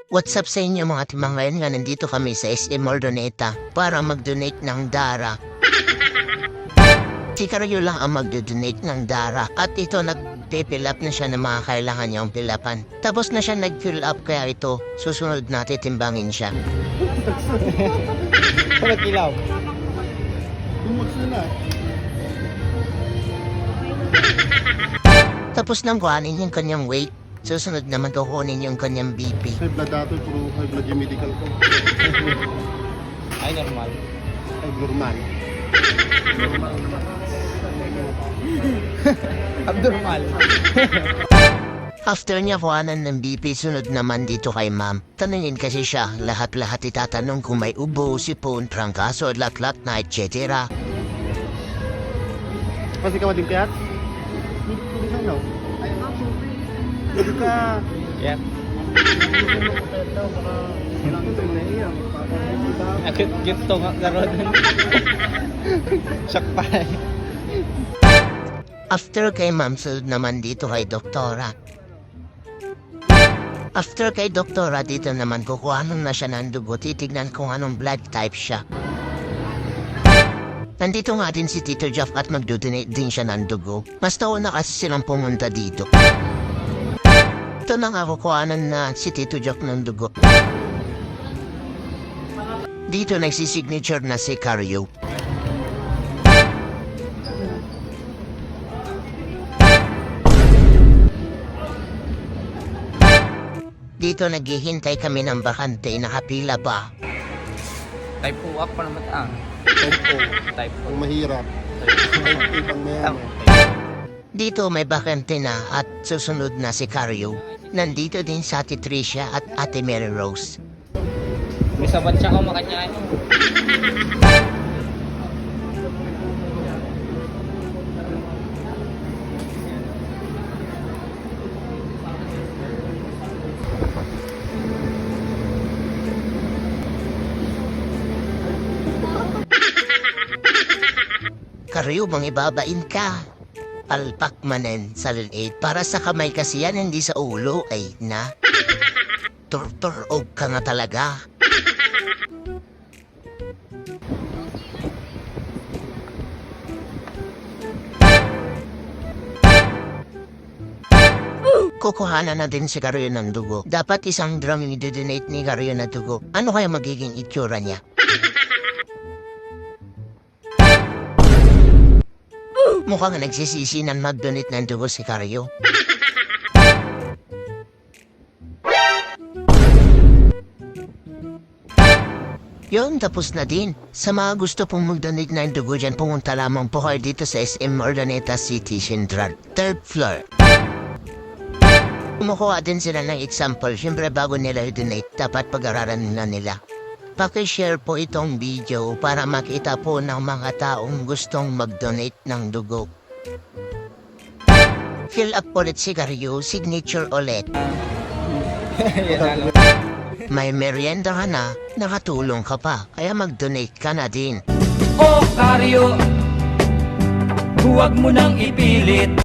What's up sa inyo mga timanglayan nga nandito kami sa SM Ordoneta para mag-donate ng Dara. Si Karyo lang ang mag-donate ng Dara at ito nag-fill up na siya ng mga kailangan niyang pilapan. Tapos na siya nag-fill up kaya ito susunod na titimbangin siya. Walang kilaw. Tapos nang kuhanin yung kanyang weight, susunod naman kukunin yung kanyang BP. High blood dato, puro high blood yung medical ko. Ay, normal. Ay, normal. Abnormal. After niya kuhanan ng BP, sunod naman dito kay ma'am. Tanungin kasi siya, lahat-lahat itatanong kung may ubo, sipon, trangkaso, lat-lat na, etc. Pasti ka din kayat? Hindi ka no? Hindi ka. Yan. Akit to nga karon. Shock pa. After kay ma'am, sunod naman dito kay doktora. After kay doktora, dito naman kukuhanan na siya ng dugo, titignan kung anong blood type siya. Nandito nga din si Tito Jeff at magdodonate din siya ng dugo. Mas taon na kasi silang pumunta dito. Ito na nga kukuhanan na si Tito Jeff ng dugo. Dito nagsisignature na si Karyo. Dito naghihintay kami ng bakante, nakapila pa. Type 2 up pa naman ang. Type Ang mahirap. Ibang mayan. Dito may bakante na at susunod na si Karyo. Nandito din sa Ate Tricia at Ate Mary Rose. May sabat siya ko makanyaan. Karyo, bang ibabain ka? Palpak manen sa liit para sa kamay kasi yan, hindi sa ulo ay na. Turturog ka nga talaga. Kukuhanan na din si Karyo ng dugo. Dapat isang drum yung i-donate ni Karyo na dugo. Ano kaya magiging itsura niya? Mukhang nagsisisi ng mag-donate ng dugo si Karyo. Yun, tapos na din. Sa mga gusto pong mag-donate ng dugo dyan, pumunta lamang po kayo dito sa SM Ordoneta City Central, 3rd floor. Kumukuha din sila ng example. Siyempre bago nila i-donate, dapat pag-aralan na nila. Paki-share po itong video para makita po ng mga taong gustong mag-donate ng dugo. Fill up ulit si Karyo, signature ulit. May merienda ka na, nakatulong ka pa, kaya mag-donate ka na din. O Karyo, huwag mo nang ipilit.